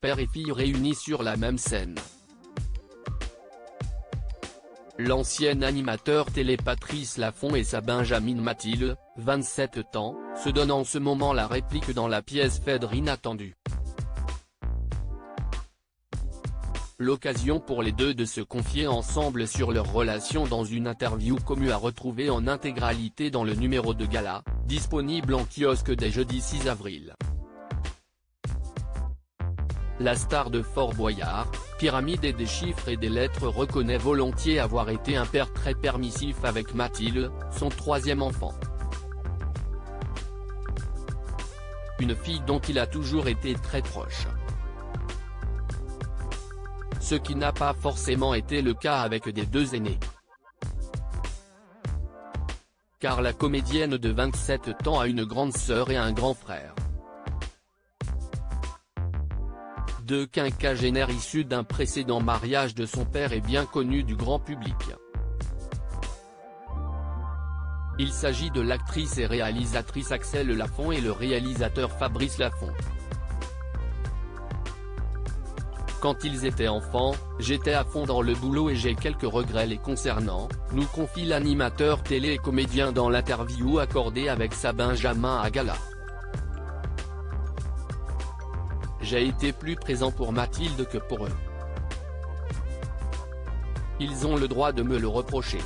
père et fille réunis sur la même scène. L'ancien animateur télé Patrice Laffont et sa Benjamine Mathilde, 27 ans, se donnent en ce moment la réplique dans la pièce Phèdre inattendue. L'occasion pour les deux de se confier ensemble sur leur relation dans une interview commune à retrouver en intégralité dans le numéro de gala, disponible en kiosque dès jeudi 6 avril. La star de Fort Boyard, Pyramide et des chiffres et des lettres reconnaît volontiers avoir été un père très permissif avec Mathilde, son troisième enfant. Une fille dont il a toujours été très proche. Ce qui n'a pas forcément été le cas avec des deux aînés. Car la comédienne de 27 ans a une grande sœur et un grand frère. Deux quinquagénaires issus d'un précédent mariage de son père et bien connus du grand public. Il s'agit de l'actrice et réalisatrice Axelle Laffont et le réalisateur Fabrice Laffont. Quand ils étaient enfants, j'étais à fond dans le boulot et j'ai quelques regrets les concernant, nous confie l'animateur télé et comédien dans l'interview accordée avec sa Benjamin à gala. J'ai été plus présent pour Mathilde que pour eux. Ils ont le droit de me le reprocher.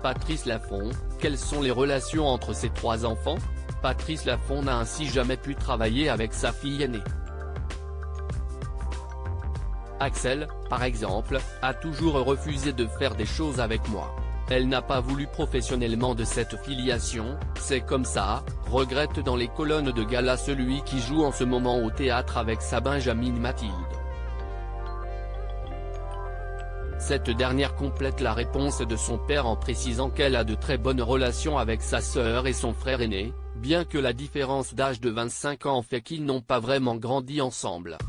Patrice Laffont, quelles sont les relations entre ses trois enfants ? Patrice Laffont n'a ainsi jamais pu travailler avec sa fille aînée. Axelle, par exemple, a toujours refusé de faire des choses avec moi. Elle n'a pas voulu professionnellement de cette filiation, c'est comme ça, regrette dans les colonnes de gala celui qui joue en ce moment au théâtre avec sa Benjamine Mathilde. Cette dernière complète la réponse de son père en précisant qu'elle a de très bonnes relations avec sa sœur et son frère aîné, bien que la différence d'âge de 25 ans fait qu'ils n'ont pas vraiment grandi ensemble.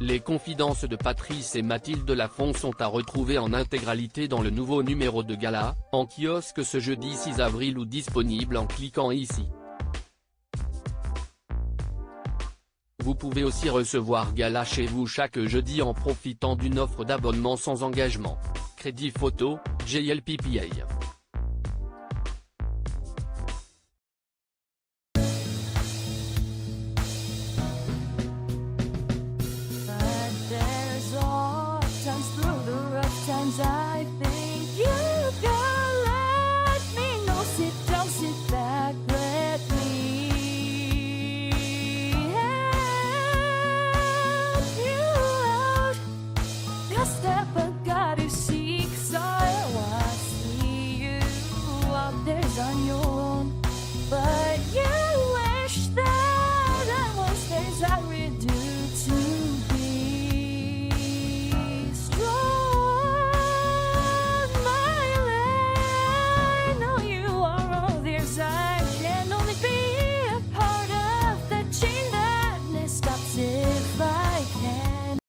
Les confidences de Patrice et Mathilde Laffont sont à retrouver en intégralité dans le nouveau numéro de gala, en kiosque ce jeudi 6 avril ou disponible en cliquant ici. Vous pouvez aussi recevoir gala chez vous chaque jeudi en profitant d'une offre d'abonnement sans engagement. Crédit photo, JLPPA. I've been